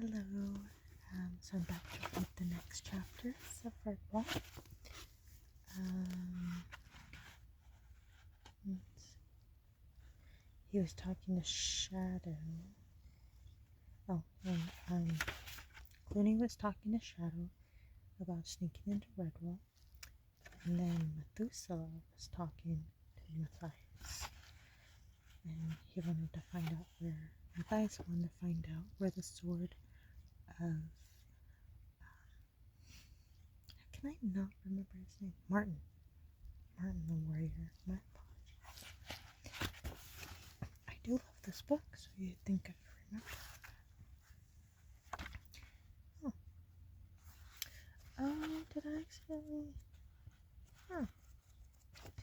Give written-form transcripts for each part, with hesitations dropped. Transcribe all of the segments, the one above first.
Hello. So I'm back to read the next chapters of Redwall. He was talking to Shadow. Clooney was talking to Shadow about sneaking into Redwall, and then Methuselah was talking to Matthias, and he wanted to find out where Matthias wanted to find out where the sword of can I not remember his name? Martin the warrior. My apologies. I do love this book, so you'd think I would remember. Oh, did I accidentally?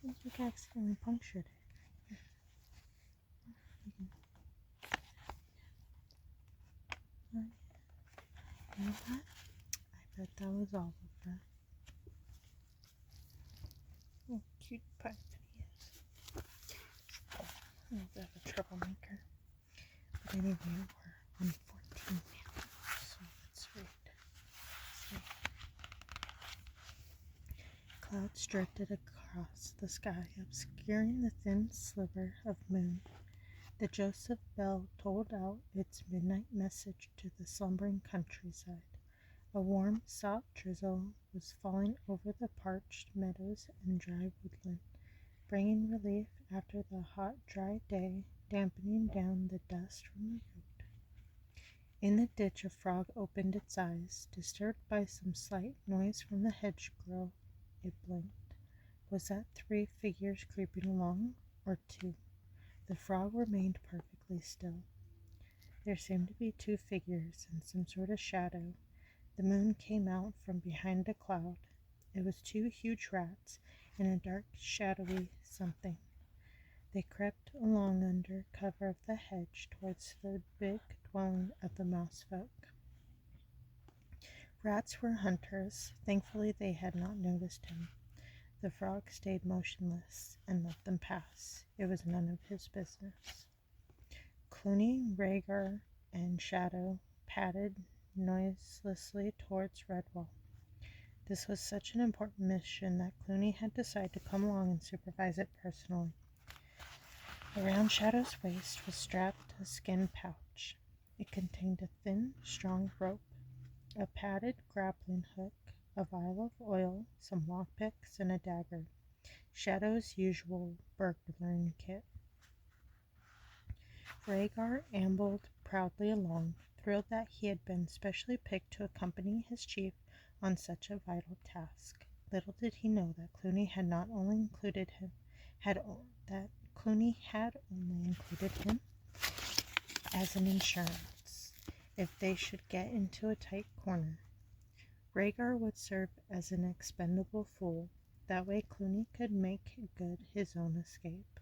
Seems like I accidentally punctured it. You know what? I bet that was all of that. Oh, cute pie he is. A little bit of a troublemaker. But anyway, we're on 14 now, so let's read. Clouds drifted across the sky, obscuring the thin sliver of moon. The Joseph bell tolled out its midnight message to the slumbering countryside. A warm, soft drizzle was falling over the parched meadows and dry woodland, bringing relief after the hot, dry day, dampening down the dust from the road. In the ditch a frog opened its eyes. Disturbed by some slight noise from the hedgerow, it blinked. Was that 3 figures creeping along, or 2? The frog remained perfectly still. There seemed to be 2 figures in some sort of shadow. The moon came out from behind a cloud. It was 2 huge rats and a dark, shadowy something. They crept along under cover of the hedge towards the big dwelling of the mousefolk. Rats were hunters. Thankfully they had not noticed him. The frog stayed motionless and let them pass. It was none of his business. Clooney, Rhaegar, and Shadow padded noiselessly towards Redwall. This was such an important mission that Clooney had decided to come along and supervise it personally. Around Shadow's waist was strapped a skin pouch. It contained a thin, strong rope, a padded grappling hook, a vial of oil, some lockpicks, and a dagger. Shadow's usual burglaring kit. Rhaegar ambled proudly along, thrilled that he had been specially picked to accompany his chief on such a vital task. Little did he know that Clooney had only included him as an insurance if they should get into a tight corner. Rhaegar would serve as an expendable fool. That way Clooney could make good his own escape.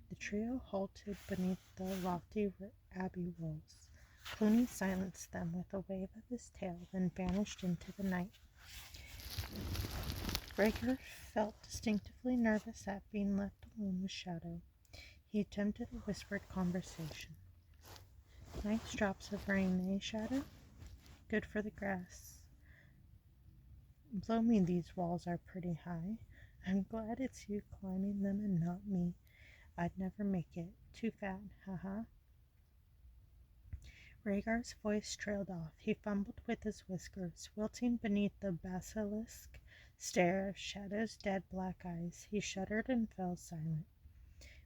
The trio halted beneath the lofty abbey walls. Clooney silenced them with a wave of his tail, then vanished into the night. Rhaegar felt distinctively nervous at being left alone with Shadow. He attempted a whispered conversation. Nice drops of rain, eh, Shadow? Good for the grass. Blow me, these walls are pretty high. I'm glad it's you climbing them and not me. I'd never make it. Too fat, haha. Rhaegar's voice trailed off. He fumbled with his whiskers, wilting beneath the basilisk stare of Shadow's dead black eyes. He shuddered and fell silent.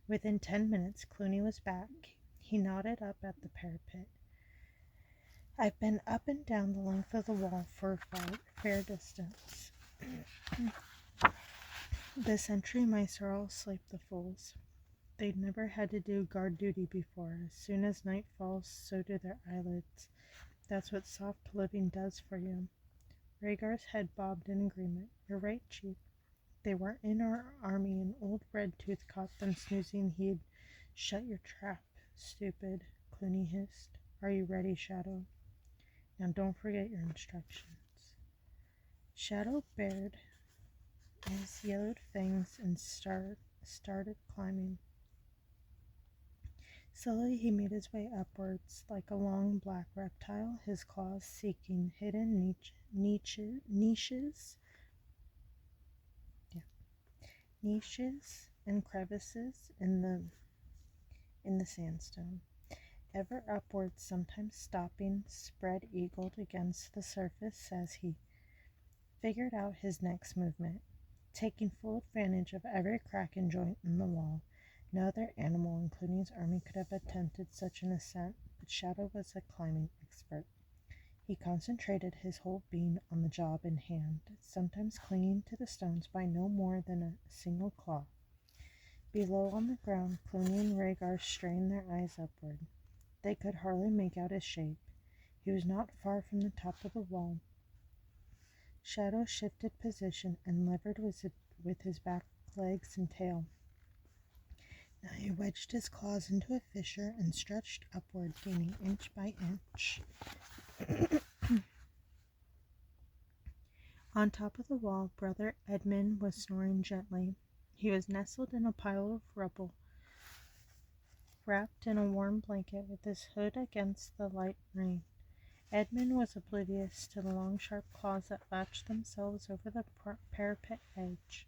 Within 10 minutes, Clooney was back. He nodded up at the parapet. I've been up and down the length of the wall for a fair distance. The sentry mice are all asleep, the fools. They'd never had to do guard duty before. As soon as night falls, so do their eyelids. That's what soft living does for you. Rhaegar's head bobbed in agreement. You're right, Chief. They weren't in our army, and old Redtooth caught them snoozing. He'd shut your trap, stupid, Clooney hissed. Are you ready, Shadow? Now don't forget your instructions. Shadow bared his yellowed fangs and started climbing. Slowly he made his way upwards like a long black reptile, his claws seeking hidden yeah, niches and crevices in the sandstone. Ever upwards, sometimes stopping, spread-eagled against the surface as he figured out his next movement, taking full advantage of every crack and joint in the wall. No other animal, including his army, could have attempted such an ascent, but Shadow was a climbing expert. He concentrated his whole being on the job in hand, sometimes clinging to the stones by no more than a single claw. Below on the ground, Clooney and Rhaegar strained their eyes upward. They could hardly make out his shape. He was not far from the top of the wall. Shadow shifted position and levered with his back legs and tail. Now he wedged his claws into a fissure and stretched upward, gaining inch by inch. On top of the wall, Brother Edmund was snoring gently. He was nestled in a pile of rubble, wrapped in a warm blanket with his hood against the light rain. Edmund was oblivious to the long, sharp claws that latched themselves over the parapet edge.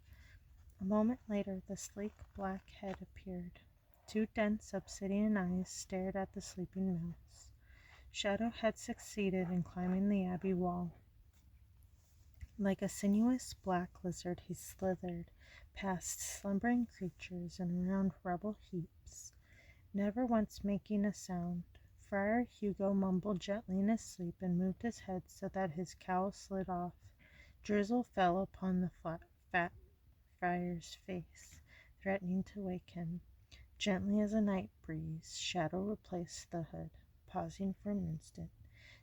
A moment later, the sleek black head appeared. Two dense obsidian eyes stared at the sleeping mouse. Shadow had succeeded in climbing the abbey wall. Like a sinuous black lizard, he slithered past slumbering creatures and around rubble heaps, never once making a sound. Friar Hugo mumbled gently in his sleep and moved his head so that his cowl slid off. Drizzle fell upon the fat friar's face, threatening to wake him. Gently as a night breeze, Shadow replaced the hood. Pausing for an instant,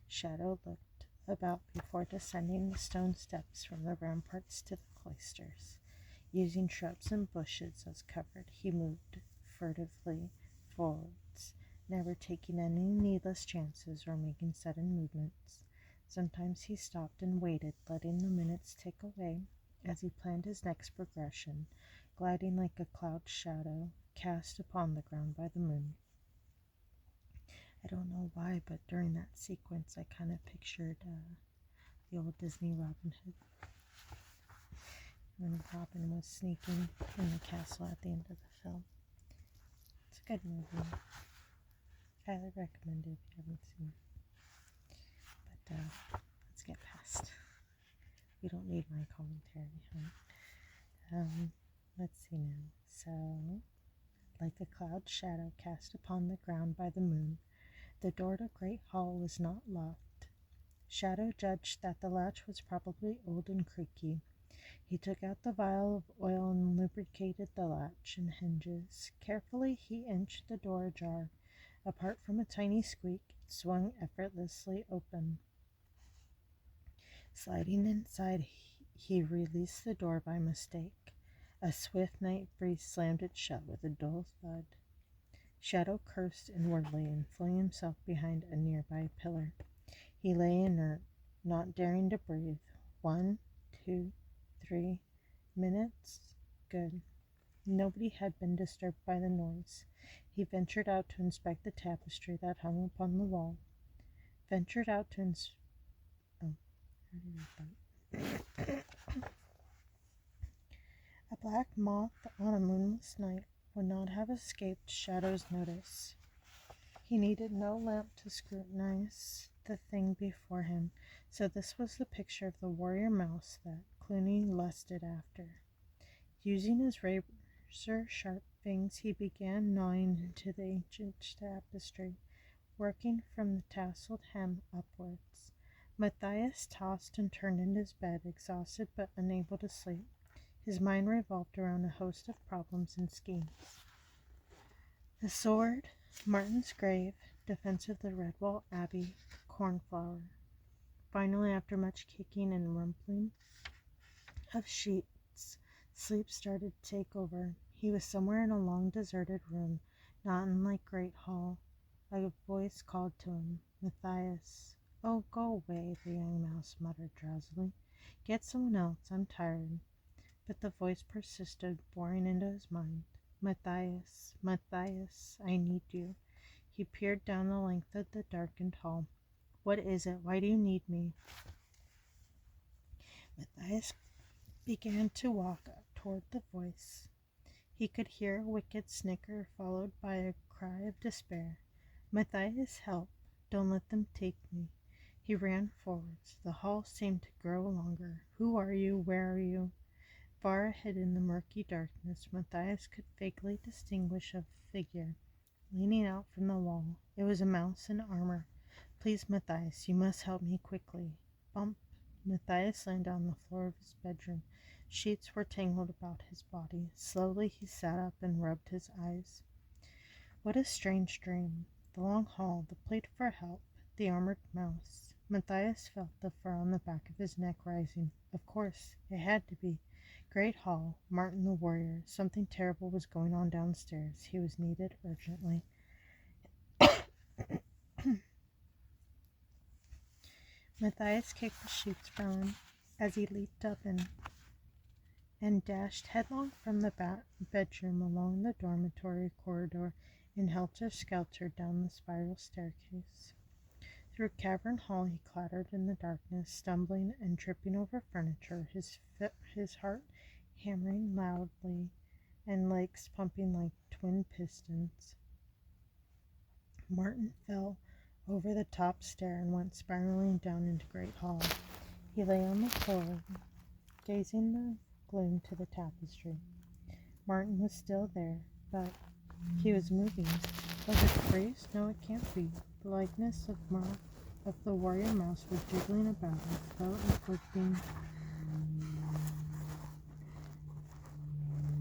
Shadow looked about before descending the stone steps from the ramparts to the cloisters. Using shrubs and bushes as cover, he moved furtively forwards, never taking any needless chances or making sudden movements. Sometimes he stopped and waited, letting the minutes tick away as he planned his next progression, gliding like a cloud shadow cast upon the ground by the moon. I don't know why, but during that sequence I kind of pictured the old Disney Robin Hood, when Robin was sneaking in the castle at the end of the film. It's a good movie. Highly recommend it if you haven't seen it. But let's get past. We don't need my commentary, huh? Let's see now. So, like a cloud shadow cast upon the ground by the moon, the door to Great Hall was not locked. Shadow judged that the latch was probably old and creaky. He took out the vial of oil and lubricated the latch and hinges. Carefully, he inched the door ajar. Apart from a tiny squeak, it swung effortlessly open. Sliding inside, he released the door by mistake. A swift night breeze slammed it shut with a dull thud. Shadow cursed inwardly and flung himself behind a nearby pillar. He lay inert, not daring to breathe. 1, 2, 3 minutes. Good. Nobody had been disturbed by the noise. He ventured out to inspect the tapestry that hung upon the wall. A black moth on a moonless night would not have escaped Shadow's notice. He needed no lamp to scrutinize the thing before him, so this was the picture of the warrior mouse that Clooney lusted after. Using his razor-sharp fangs, he began gnawing into the ancient tapestry, working from the tasseled hem upwards. Matthias tossed and turned in his bed, exhausted but unable to sleep. His mind revolved around a host of problems and schemes. The sword, Martin's grave, defense of the Redwall Abbey, cornflower. Finally, after much kicking and rumpling of sheets, sleep started to take over. He was somewhere in a long deserted room, not unlike Great Hall. A voice called to him, Matthias. Oh, go away, the young mouse muttered drowsily. Get someone else, I'm tired. But the voice persisted, boring into his mind. Matthias, Matthias, I need you. He peered down the length of the darkened hall. "What is it? Why do you need me?" Matthias began to walk toward the voice. He could hear a wicked snicker followed by a cry of despair. "Matthias, help! Don't let them take me." He ran forwards. The hall seemed to grow longer. "Who are you? Where are you?" Far ahead in the murky darkness, Matthias could vaguely distinguish a figure leaning out from the wall. It was a mouse in armor. "Please, Matthias, you must help me quickly." Bump! Matthias landed on the floor of his bedroom. Sheets were tangled about his body. Slowly he sat up and rubbed his eyes. What a strange dream. The long hall, the plead for help, the armored mouse. Matthias felt the fur on the back of his neck rising. Of course, it had to be. Great hall, Martin the warrior. Something terrible was going on downstairs. He was needed urgently. Matthias kicked the sheets from him as he leaped up and dashed headlong from the bedroom along the dormitory corridor and helter-skelter down the spiral staircase. Through cavern hall he clattered in the darkness, stumbling and tripping over furniture, his heart hammering loudly and legs pumping like twin pistons. Martin fell over the top stair and went spiraling down into Great Hall. He lay on the floor, gazing the gloom to the tapestry. Martin was still there, but he was moving. Was it a breeze? No, it can't be. The likeness of the warrior mouse was jiggling about as though it was being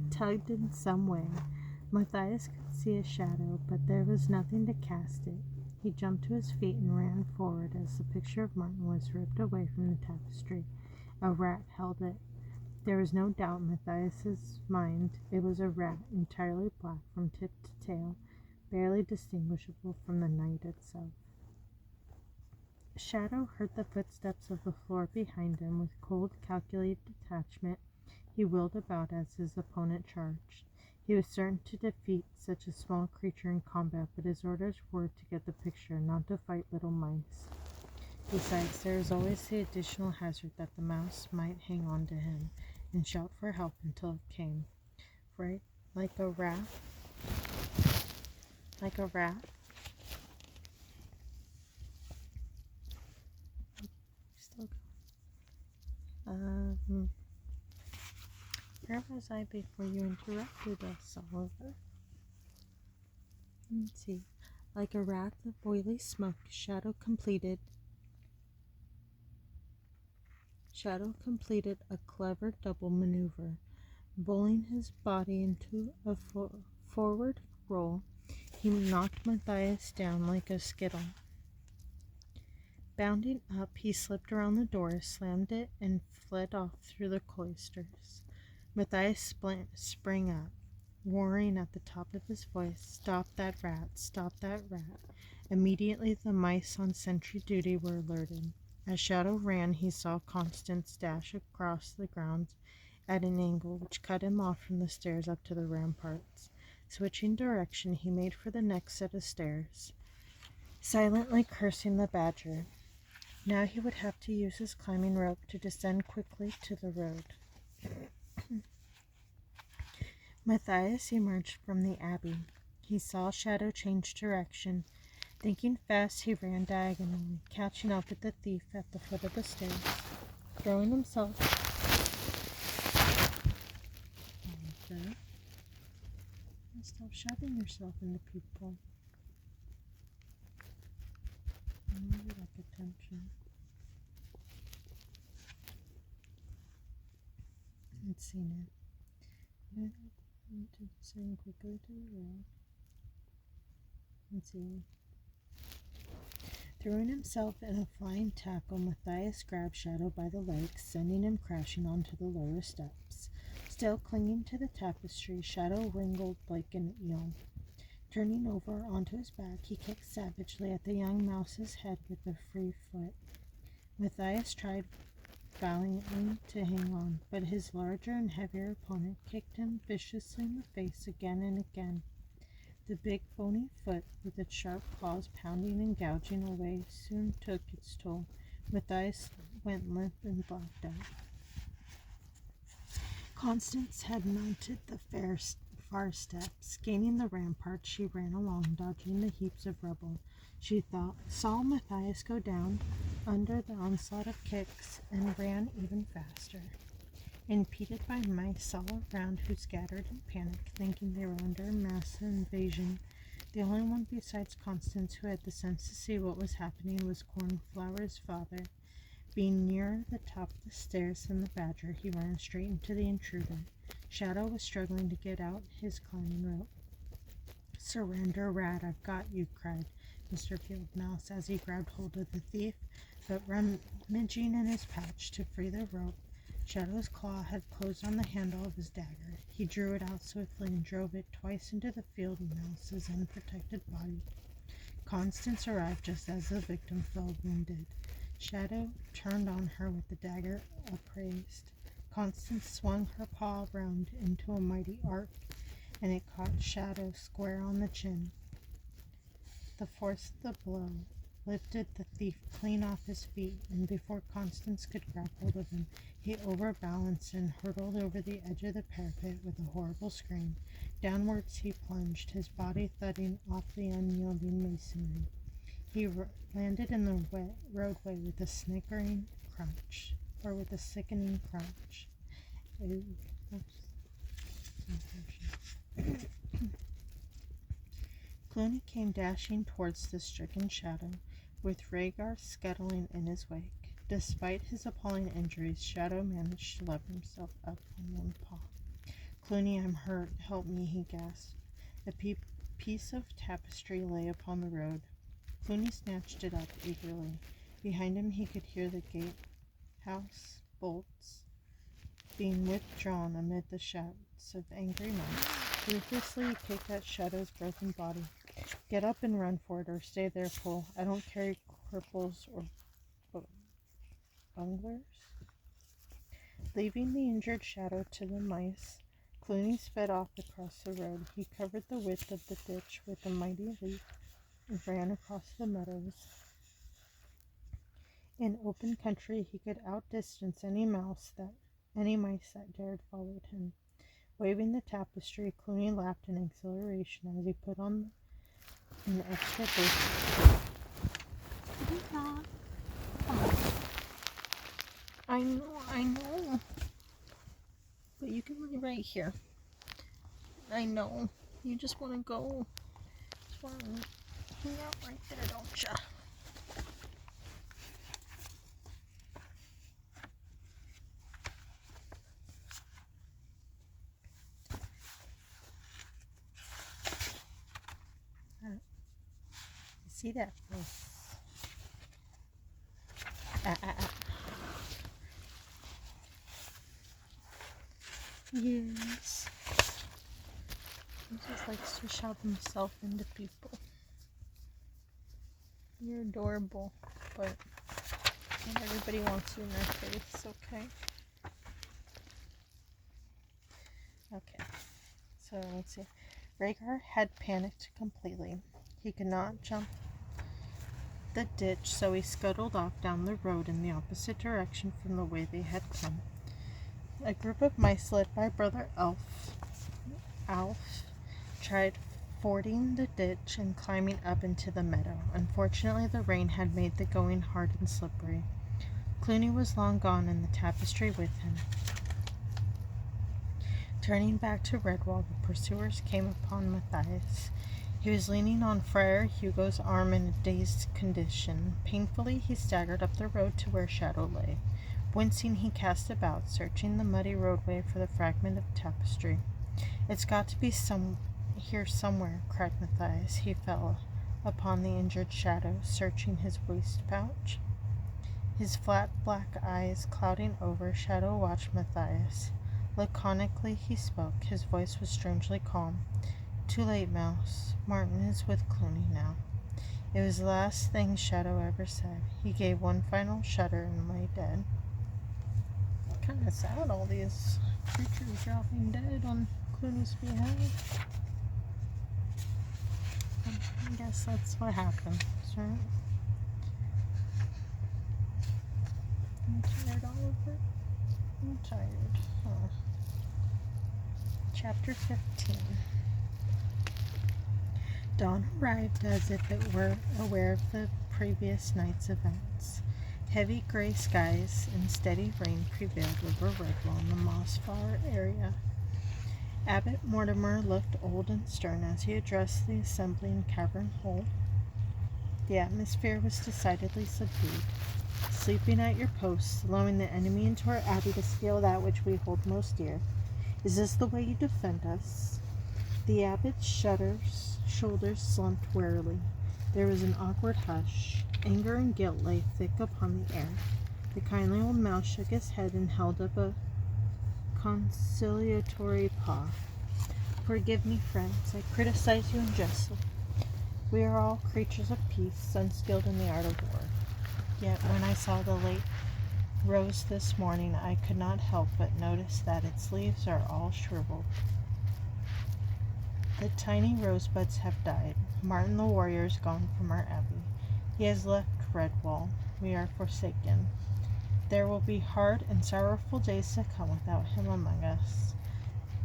tugged in some way. Matthias could see a shadow, but there was nothing to cast it. He jumped to his feet and ran forward as the picture of Martin was ripped away from the tapestry. A rat held it. There was no doubt in Matthias's mind. It was a rat, entirely black from tip to tail, barely distinguishable from the night itself. Shadow heard the footsteps of the floor behind him. With cold, calculated detachment, he wheeled about as his opponent charged. He was certain to defeat such a small creature in combat, but his orders were to get the picture, not to fight little mice. Besides, there was always the additional hazard that the mouse might hang on to him and shout for help until it came. Right? Like a rat. Still going. Where was I before you interrupted us, Oliver? Let's see. Like a wrath of oily smoke, Shadow completed a clever double maneuver. Bowling his body into a forward roll, he knocked Matthias down like a skittle. Bounding up, he slipped around the door, slammed it, and fled off through the cloisters. Matthias sprang up, roaring at the top of his voice, "Stop that rat! Stop that rat!" Immediately the mice on sentry duty were alerted. As Shadow ran, he saw Constance dash across the grounds at an angle which cut him off from the stairs up to the ramparts. Switching direction, he made for the next set of stairs, silently cursing the badger. Now he would have to use his climbing rope to descend quickly to the road. Matthias emerged from the abbey. He saw Shadow change direction. Thinking fast, he ran diagonally, catching up with the thief at the foot of the stairs. Throwing himself stop shoving yourself into people. I know you like attention. I'd seen it. I need to descend quickly to the road. Let's see. Throwing himself in a flying tackle, Matthias grabbed Shadow by the legs, sending him crashing onto the lower steps. Still clinging to the tapestry, Shadow wriggled like an eel. Turning over onto his back, he kicked savagely at the young mouse's head with a free foot. Matthias tried valiantly to hang on, but his larger and heavier opponent kicked him viciously in the face again and again. The big bony foot, with its sharp claws pounding and gouging away, soon took its toll. Matthias went limp and blacked out. Constance had mounted the far steps. Gaining the rampart, she ran along, dodging the heaps of rubble. She saw Matthias go down under the onslaught of kicks and ran even faster. Impeded by mice all around who scattered in panic, thinking they were under a mass invasion, the only one besides Constance who had the sense to see what was happening was Cornflower's father. Being nearer the top of the stairs than the badger, he ran straight into the intruder. Shadow was struggling to get out his climbing rope. "Surrender, rat, I've got you," cried Mr. Field Mouse as he grabbed hold of the thief, but rummaging in his pouch to free the rope, Shadow's claw had closed on the handle of his dagger. He drew it out swiftly and drove it twice into the Field Mouse's unprotected body. Constance arrived just as the victim fell wounded. Shadow turned on her with the dagger upraised. Constance swung her paw round into a mighty arc, and it caught Shadow square on the chin. The force of the blow lifted the thief clean off his feet, and before Constance could grab hold of him, he overbalanced and hurtled over the edge of the parapet with a horrible scream. Downwards he plunged, his body thudding off the unyielding masonry. He landed in the wet roadway with a sickening crunch. Clooney came dashing towards the stricken Shadow, with Rhaegar scuttling in his wake. Despite his appalling injuries, Shadow managed to lever himself up on one paw. "Clooney, I'm hurt. Help me," he gasped. A piece of tapestry lay upon the road. Clooney snatched it up eagerly. Behind him he could hear the gatehouse bolts being withdrawn amid the shouts of angry mice. Ruthlessly he kicked at Shadow's broken body. "Get up and run for it, or stay there, fool. I don't carry cripples or bunglers." Leaving the injured Shadow to the mice, Clooney sped off across the road. He covered the width of the ditch with a mighty leap and ran across the meadows. In open country he could outdistance any mice that dared follow him. Waving the tapestry, Clooney laughed in exhilaration as he put on an extra boost. I know. But you can lay right here. I know. You just want to go. Just want to hang out right there, don't ya? See that face? Yes. He just likes to shove himself into people. You're adorable, but not everybody wants you in their face, okay? Okay, so let's see. Rhaegar had panicked completely. He could not jump the ditch, so he scuttled off down the road in the opposite direction from the way they had come. A group of mice led by Brother Alf tried fording the ditch and climbing up into the meadow. Unfortunately, the rain had made the going hard and slippery. Clooney was long gone, and the tapestry with him. Turning back to Redwall, the pursuers came upon Matthias. He was leaning on Friar Hugo's arm in a dazed condition. Painfully, he staggered up the road to where Shadow lay. Wincing, he cast about, searching the muddy roadway for the fragment of tapestry. "It's got to be here somewhere," cried Matthias. He fell upon the injured Shadow, searching his waist pouch. His flat black eyes clouding over, Shadow watched Matthias. Laconically he spoke. His voice was strangely calm. "Too late, Mouse. Martin is with Clooney now." It was the last thing Shadow ever said. He gave one final shudder and lay dead. Kind of sad, all these creatures dropping dead on Clooney's behalf. I guess that's what happens, right? I'm tired all over. I'm tired. Oh. Chapter 15. Dawn arrived as if it were aware of the previous night's events. Heavy gray skies and steady rain prevailed over Redwall and the Mossflower area. Abbot Mortimer looked old and stern as he addressed the assembly in Cavern Hole. The atmosphere was decidedly subdued. Sleeping at your posts, allowing the enemy into our abbey to steal that which we hold most dear. Is this the way you defend us? The abbot's shoulders slumped wearily. There was an awkward hush. Anger and guilt lay thick upon the air. The kindly old mouse shook his head and held up a conciliatory paw. Forgive me, friends. I criticize you unjustly. We are all creatures of peace, unskilled in the art of war. Yet when I saw the late rose this morning, I could not help but notice that its leaves are all shriveled. The tiny rosebuds have died. Martin the warrior is gone from our abbey. He has left Redwall. We are forsaken. There will be hard and sorrowful days to come without him among us.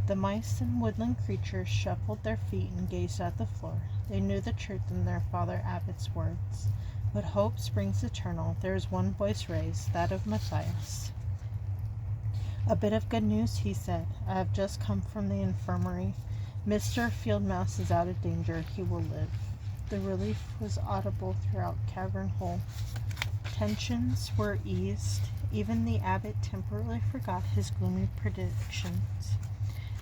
The mice and woodland creatures shuffled their feet and gazed at the floor. They knew the truth in their father abbot's words. But hope springs eternal. There is one voice raised, that of Matthias. A bit of good news, he said. I have just come from the infirmary. Mr. Field Mouse is out of danger. He will live. The relief was audible throughout Cavern Hole. Tensions were eased. Even the abbot temporarily forgot his gloomy predictions.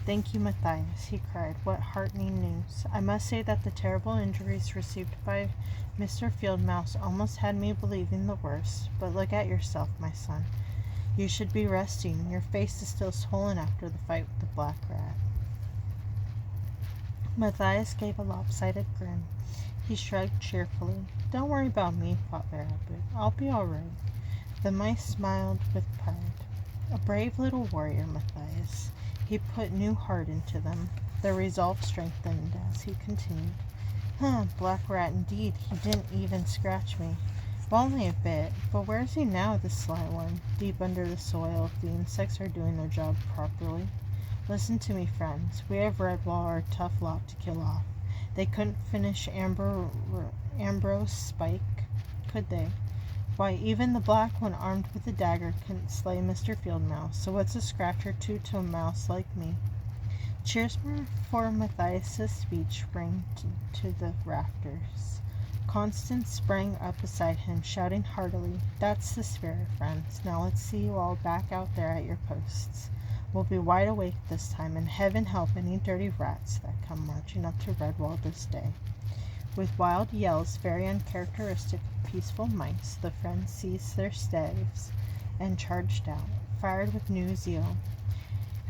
Thank you, Matthias, he cried. What heartening news. I must say that the terrible injuries received by Mr. Field Mouse almost had me believing the worst. But look at yourself, my son. You should be resting. Your face is still swollen after the fight with the black rat. Matthias gave a lopsided grin. He shrugged cheerfully. Don't worry about me, Father Abbot. I'll be all right. The mice smiled with pride. A brave little warrior, Matthias. He put new heart into them. Their resolve strengthened as he continued. Black rat indeed. He didn't even scratch me. Well, only a bit. But where is he now, the sly one? Deep under the soil, if the insects are doing their job properly. Listen to me, friends. We of Redwall are a tough lot to kill off. They couldn't finish Ambrose Spike, could they? Why, even the black one armed with a dagger couldn't slay Mr. Field Mouse, so what's a scratch or two to a mouse like me? Cheers for Matthias's speech rang to the rafters. Constance sprang up beside him, shouting heartily, That's the spirit, friends. Now let's see you all back out there at your posts. We'll be wide awake this time, and heaven help any dirty rats that come marching up to Redwall this day. With wild yells, very uncharacteristic of peaceful mice, the friends seized their staves and charged out, fired with new zeal.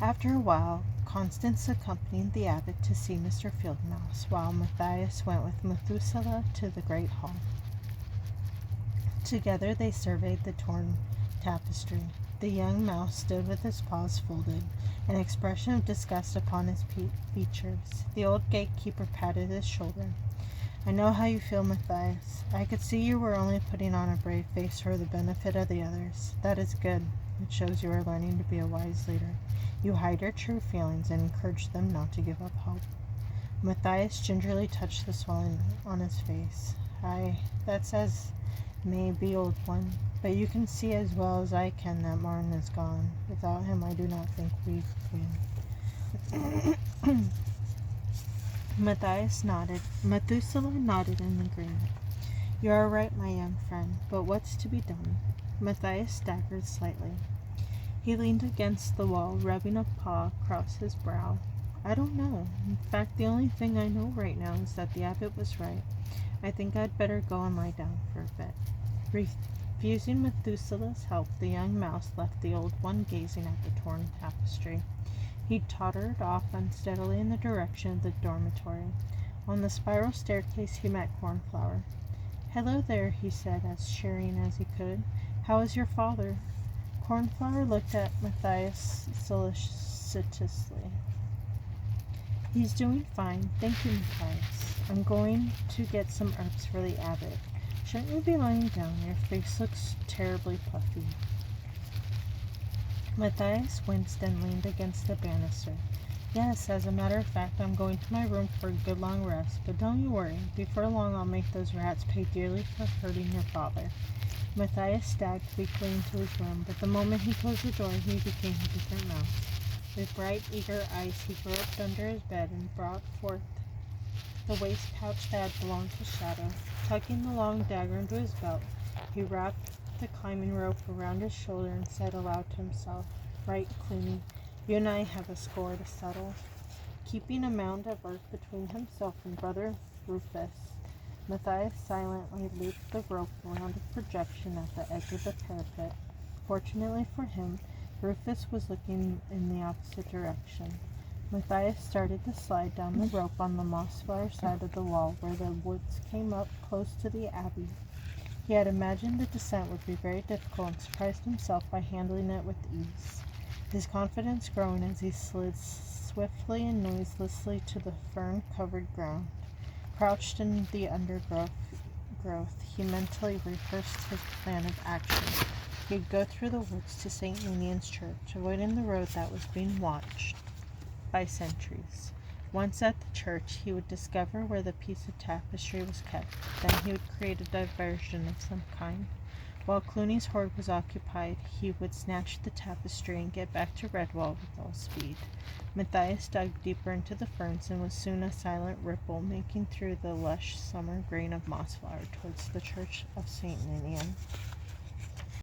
After a while, Constance accompanied the abbot to see Mr. Field Mouse, while Matthias went with Methuselah to the great hall. Together they surveyed the torn tapestry. The young mouse stood with his paws folded, an expression of disgust upon his features. The old gatekeeper patted his shoulder. I know how you feel, Matthias. I could see you were only putting on a brave face for the benefit of the others. That is good. It shows you are learning to be a wise leader. You hide your true feelings and encourage them not to give up hope. Matthias gingerly touched the swelling on his face. That's as may be, old one. But you can see as well as I can that Martin is gone. Without him, I do not think we win. Methuselah nodded in agreement. You are right, my young friend, but what's to be done? Matthias staggered slightly. He leaned against the wall, rubbing a paw across his brow. I don't know. In fact, the only thing I know right now is that the abbot was right. I think I'd better go and lie down for a bit. Refusing Methuselah's help, the young mouse left the old one gazing at the torn tapestry. He tottered off unsteadily in the direction of the dormitory. On the spiral staircase he met Cornflower. Hello there, he said, as cheering as he could. How is your father? Cornflower looked at Matthias solicitously. He's doing fine, thank you, Matthias. I'm going to get some herbs for the abbot. Shouldn't you be lying down? Your face looks terribly puffy. Matthias winced and leaned against the banister. Yes, as a matter of fact, I'm going to my room for a good long rest, but don't you worry. Before long I'll make those rats pay dearly for hurting your father. Matthias staggered weakly into his room, but the moment he closed the door he became a different mouse. With bright, eager eyes he groped under his bed and brought forth the waist pouch that had belonged to Shadow. Tucking the long dagger into his belt, he wrapped the climbing rope around his shoulder and said aloud to himself, "Right, Clooney, you and I have a score to settle." Keeping a mound of earth between himself and brother Rufus, Matthias silently looped the rope around a projection at the edge of the parapet. Fortunately for him, Rufus was looking in the opposite direction. Matthias started to slide down the rope on the moss-flower side of the wall where the woods came up close to the abbey. He had imagined the descent would be very difficult and surprised himself by handling it with ease, his confidence growing as he slid swiftly and noiselessly to the fern-covered ground. Crouched in the undergrowth, he mentally rehearsed his plan of action. He'd go through the woods to St. Ninian's Church, avoiding the road that was being watched by sentries. Once at the church, he would discover where the piece of tapestry was kept. Then he would create a diversion of some kind. While Clooney's hoard was occupied, he would snatch the tapestry and get back to Redwall with all speed. Matthias dug deeper into the ferns and was soon a silent ripple making through the lush summer green of mossflower towards the church of St. Ninian.